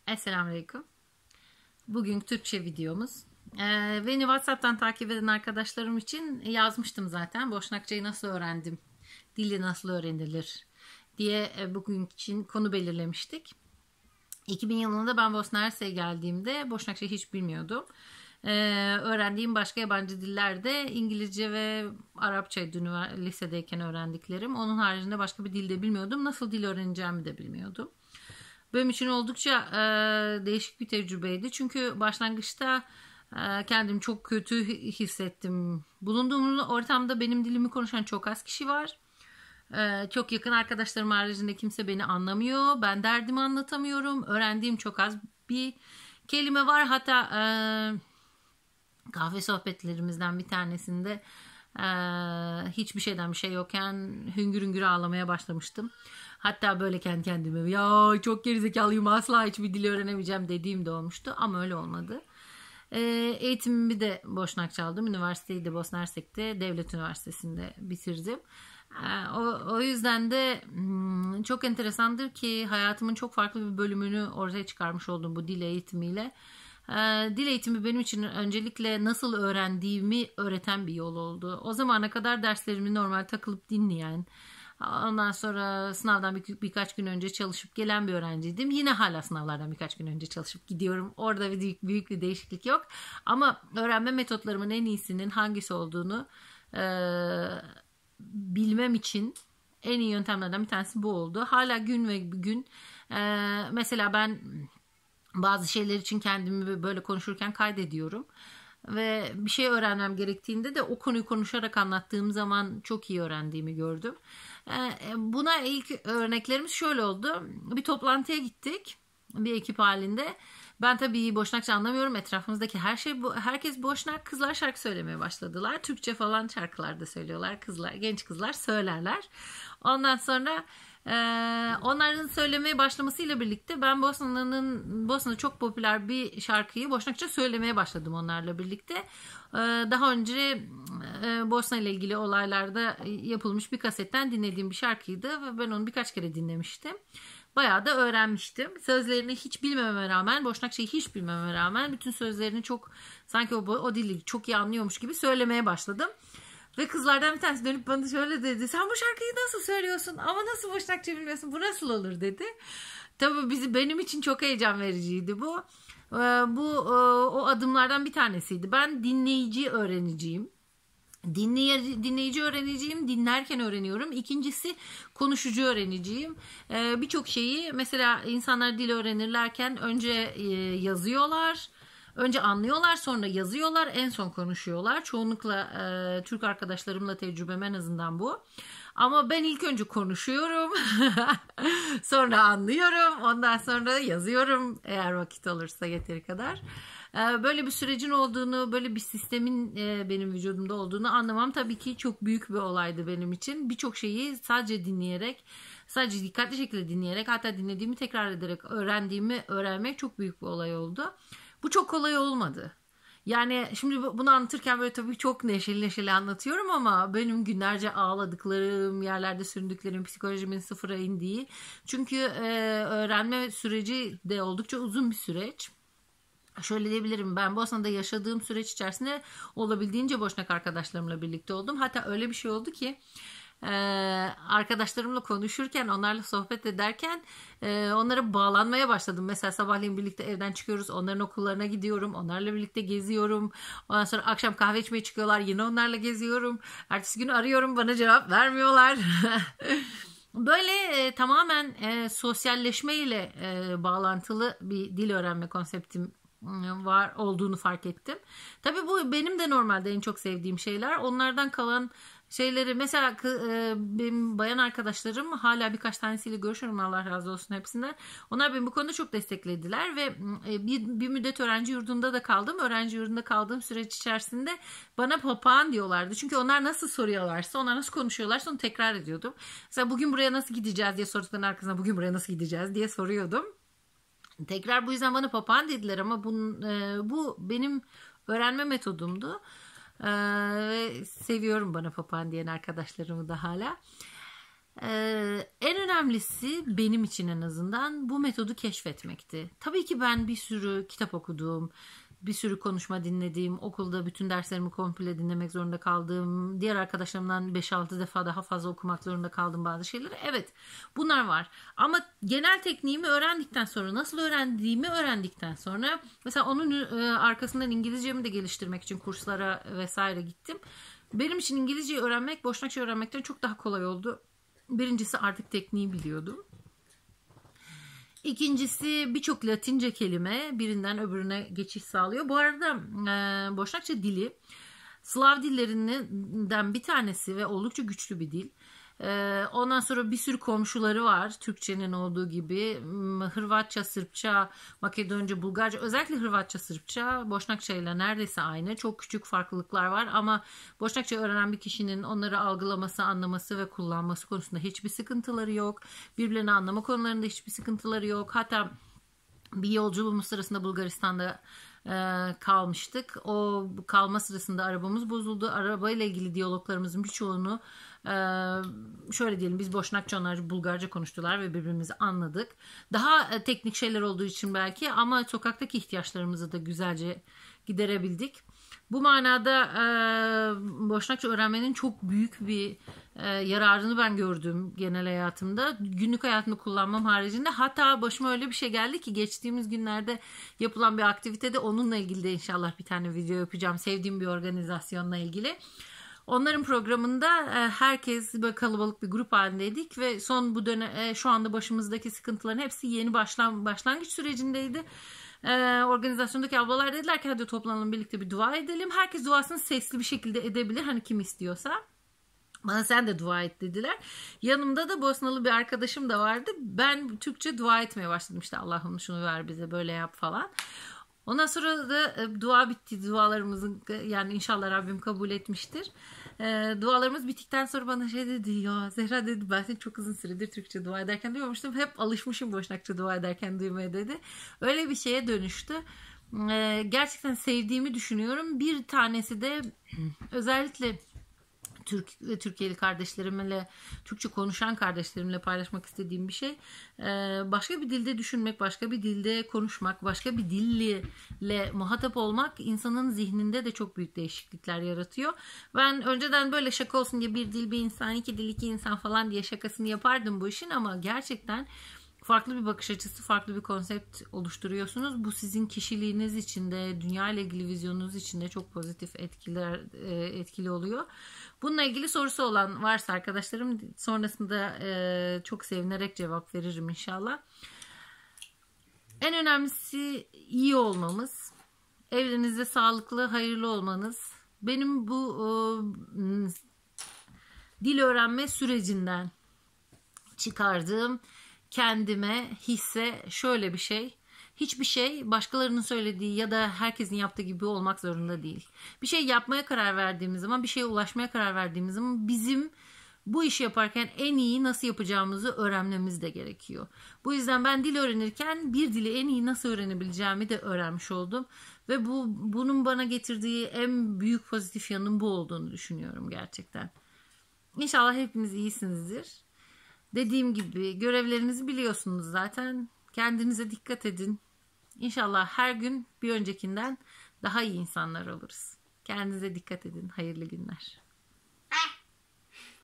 Esselamu Aleyküm. Bugün Türkçe videomuz. Beni WhatsApp'tan takip eden arkadaşlarım için yazmıştım zaten. Boşnakçayı nasıl öğrendim, dili nasıl öğrenilir diye bugün için konu belirlemiştik. 2000 yılında ben Bosna Hersek'e geldiğimde Boşnakçayı hiç bilmiyordum. Öğrendiğim başka yabancı diller de İngilizce ve Arapçaydı lisedeyken öğrendiklerim. Onun haricinde başka bir dil de bilmiyordum. Nasıl dil öğreneceğimi de bilmiyordum. Benim için oldukça değişik bir tecrübeydi. Çünkü başlangıçta kendimi çok kötü hissettim. Bulunduğum ortamda benim dilimi konuşan çok az kişi var. Çok yakın arkadaşlarım haricinde kimse beni anlamıyor. Ben derdimi anlatamıyorum. Öğrendiğim çok az bir kelime var. Hatta kahve sohbetlerimizden bir tanesinde hiçbir şeyden bir şey yokken hüngür hüngür ağlamaya başlamıştım. Hatta böyle kendi kendime ya çok gerizekalıyım, asla hiçbir dili öğrenemeyeceğim dediğim de olmuştu ama öyle olmadı. Eğitimimi de Boşnakça aldım. Üniversiteyi de Bosna Hersek'te Devlet Üniversitesi'nde bitirdim. O yüzden de çok enteresandır ki hayatımın çok farklı bir bölümünü ortaya çıkarmış oldum bu dil eğitimiyle. Dil eğitimi benim için öncelikle nasıl öğrendiğimi öğreten bir yol oldu. O zamana kadar derslerimi normal takılıp dinleyen, ondan sonra sınavdan birkaç gün önce çalışıp gelen bir öğrenciydim. Yine hala sınavlardan birkaç gün önce çalışıp gidiyorum. Orada büyük bir değişiklik yok. Ama öğrenme metotlarımın en iyisinin hangisi olduğunu bilmem için en iyi yöntemlerden bir tanesi bu oldu. Hala gün ve gün mesela ben bazı şeyler için kendimi böyle konuşurken kaydediyorum. Ve bir şey öğrenmem gerektiğinde de o konuyu konuşarak anlattığım zaman çok iyi öğrendiğimi gördüm. Buna ilk örneklerimiz şöyle oldu. Bir toplantıya gittik. Bir ekip halinde. Ben tabii Boşnakça anlamıyorum. Etrafımızdaki herkes Boşnak. Kızlar şarkı söylemeye başladılar. Türkçe falan şarkılar da söylüyorlar. Genç kızlar söylerler. Ondan sonra onların söylemeye başlamasıyla birlikte ben Bosna'da çok popüler bir şarkıyı Boşnakça söylemeye başladım onlarla birlikte. Daha önce Bosna ile ilgili olaylarda yapılmış bir kasetten dinlediğim bir şarkıydı ve ben onu birkaç kere dinlemiştim. Bayağı da öğrenmiştim. Sözlerini hiç bilmememe rağmen, Boşnakçayı hiç bilmememe rağmen bütün sözlerini çok sanki o dili çok iyi anlıyormuş gibi söylemeye başladım. Ve kızlardan bir tanesi dönüp bana şöyle dedi. Sen bu şarkıyı nasıl söylüyorsun? Ama nasıl Boşnakça bilmiyorsun? Bu nasıl olur dedi. Tabii benim için çok heyecan vericiydi bu. O adımlardan bir tanesiydi. Ben dinleyici öğreniciyim. Dinleyici öğreniciyim, dinlerken öğreniyorum. İkincisi konuşucu öğreniciyim. Birçok şeyi mesela insanlar dil öğrenirlerken önce yazıyorlar. Önce anlıyorlar, sonra yazıyorlar, en son konuşuyorlar. Çoğunlukla Türk arkadaşlarımla tecrübem en azından bu. Ama ben ilk önce konuşuyorum, sonra anlıyorum, ondan sonra yazıyorum eğer vakit olursa yeteri kadar. Böyle bir sürecin olduğunu, böyle bir sistemin benim vücudumda olduğunu anlamam tabii ki çok büyük bir olaydı benim için. Birçok şeyi sadece dinleyerek, sadece dikkatli şekilde dinleyerek, hatta dinlediğimi tekrar ederek öğrenmek çok büyük bir olay oldu. Bu çok kolay olmadı. Yani şimdi bunu anlatırken böyle tabii çok neşeli anlatıyorum ama benim günlerce ağladıklarım, yerlerde süründüklerim, psikolojimin sıfıra indiği. Çünkü öğrenme süreci de oldukça uzun bir süreç. Şöyle diyebilirim, ben Bosna'da yaşadığım süreç içerisinde olabildiğince Boşnak arkadaşlarımla birlikte oldum. Hatta öyle bir şey oldu ki arkadaşlarımla konuşurken, onlarla sohbet ederken onlara bağlanmaya başladım. Mesela sabahleyin birlikte evden çıkıyoruz, onların okullarına gidiyorum, onlarla birlikte geziyorum. Ondan sonra akşam kahve içmeye çıkıyorlar, yine onlarla geziyorum. Ertesi gün arıyorum, bana cevap vermiyorlar. Böyle tamamen sosyalleşmeyle bağlantılı bir dil öğrenme konseptim var olduğunu fark ettim. Tabii bu benim de normalde en çok sevdiğim şeyler. Onlardan kalan şeyleri mesela benim bayan arkadaşlarım hala birkaç tanesiyle görüşüyorum, Allah razı olsun hepsinden. Onlar beni bu konuda çok desteklediler ve bir müddet öğrenci yurdunda da kaldım. Öğrenci yurdunda kaldığım süreç içerisinde bana papağan diyorlardı. Çünkü onlar nasıl soruyorlarsa, onlar nasıl konuşuyorlarsa onu tekrar ediyordum. Mesela bugün buraya nasıl gideceğiz diye sorduklarının arkasından bugün buraya nasıl gideceğiz diye soruyordum. Tekrar bu yüzden bana papağan dediler ama bu benim öğrenme metodumdu. Ve seviyorum bana papağan diyen arkadaşlarımı da hala. En önemlisi benim için en azından bu metodu keşfetmekti. Tabii ki ben bir sürü kitap okudum, bir sürü konuşma dinledim, okulda bütün derslerimi komple dinlemek zorunda kaldım, diğer arkadaşlarımdan 5-6 defa daha fazla okumak zorunda kaldım bazı şeyleri. Evet, bunlar var. Ama genel tekniğimi öğrendikten sonra, nasıl öğrendiğimi öğrendikten sonra, mesela onun arkasından İngilizcemi de geliştirmek için kurslara vesaire gittim. Benim için İngilizceyi öğrenmek, Boşnakça öğrenmekten çok daha kolay oldu. Birincisi artık tekniği biliyordum. İkincisi birçok Latince kelime birinden öbürüne geçiş sağlıyor. Bu arada Boşnakça dili Slav dillerinden bir tanesi ve oldukça güçlü bir dil. Ondan sonra bir sürü komşuları var. Türkçenin olduğu gibi Hırvatça, Sırpça, Makedonca, Bulgarca, özellikle Hırvatça, Sırpça, Boşnakça ile neredeyse aynı. Çok küçük farklılıklar var ama Boşnakça öğrenen bir kişinin onları algılaması, anlaması ve kullanması konusunda hiçbir sıkıntıları yok. Birbirlerini anlama konularında hiçbir sıkıntıları yok. Hatta bir yolculuğumuz sırasında Bulgaristan'da kalmıştık. O kalma sırasında arabamız bozuldu. Arabayla ilgili diyaloglarımızın birçoğunu şöyle diyelim, biz Boşnakça, onlar Bulgarca konuştular ve birbirimizi anladık. Daha teknik şeyler olduğu için belki, ama sokaktaki ihtiyaçlarımızı da güzelce giderebildik. Bu manada Boşnakça öğrenmenin çok büyük bir yararını ben gördüm genel hayatımda. Günlük hayatımda kullanmam haricinde. Hatta başıma öyle bir şey geldi ki geçtiğimiz günlerde yapılan bir aktivitede onunla ilgili de inşallah bir tane video yapacağım. Sevdiğim bir organizasyonla ilgili. Onların programında herkes böyle kalabalık bir grup halindeydik ve son bu dönem şu anda başımızdaki sıkıntıların hepsi yeni başlangıç sürecindeydi. Organizasyondaki ablalar dediler ki hadi toplanalım, birlikte bir dua edelim. Herkes duasını sesli bir şekilde edebilir, hani kim istiyorsa. Bana sen de dua et dediler. Yanımda da Bosnalı bir arkadaşım da vardı. Ben Türkçe dua etmeye başladım, işte Allah'ım şunu ver bize, böyle yap falan. Ondan sonra da dua bitti, dualarımızın yani inşallah Rabbim kabul etmiştir. Dualarımız bittikten sonra bana şey dedi, ya Zehra dedi, ben seni çok uzun süredir Türkçe dua ederken duymamıştım. Hep alışmışım Boşnakça dua ederken duymaya dedi. Öyle bir şeye dönüştü. Gerçekten sevdiğimi düşünüyorum. Bir tanesi de özellikle Türkiye'li kardeşlerimle, Türkçe konuşan kardeşlerimle paylaşmak istediğim bir şey. Başka bir dilde düşünmek, başka bir dilde konuşmak, başka bir dille muhatap olmak insanın zihninde de çok büyük değişiklikler yaratıyor. Ben önceden böyle şaka olsun diye bir dil bir insan, iki dil iki insan falan diye şakasını yapardım bu işin, ama gerçekten farklı bir bakış açısı, farklı bir konsept oluşturuyorsunuz. Bu sizin kişiliğiniz için de, dünya ile ilgili vizyonunuz için de çok pozitif etkili oluyor. Bununla ilgili sorusu olan varsa arkadaşlarım, sonrasında çok sevinerek cevap veririm inşallah. En önemlisi iyi olmamız, evlerinizde sağlıklı, hayırlı olmanız. Benim bu dil öğrenme sürecinden çıkardığım kendime hisse şöyle bir şey: hiçbir şey başkalarının söylediği ya da herkesin yaptığı gibi olmak zorunda değil. Bir şey yapmaya karar verdiğimiz zaman, bir şeye ulaşmaya karar verdiğimiz zaman bizim bu işi yaparken en iyi nasıl yapacağımızı öğrenmemiz de gerekiyor. Bu yüzden ben dil öğrenirken bir dili en iyi nasıl öğrenebileceğimi de öğrenmiş oldum. Ve bunun bana getirdiği en büyük pozitif yanın bu olduğunu düşünüyorum gerçekten. İnşallah hepiniz iyisinizdir. Dediğim gibi görevlerinizi biliyorsunuz zaten. Kendinize dikkat edin. İnşallah her gün bir öncekinden daha iyi insanlar oluruz. Kendinize dikkat edin. Hayırlı günler.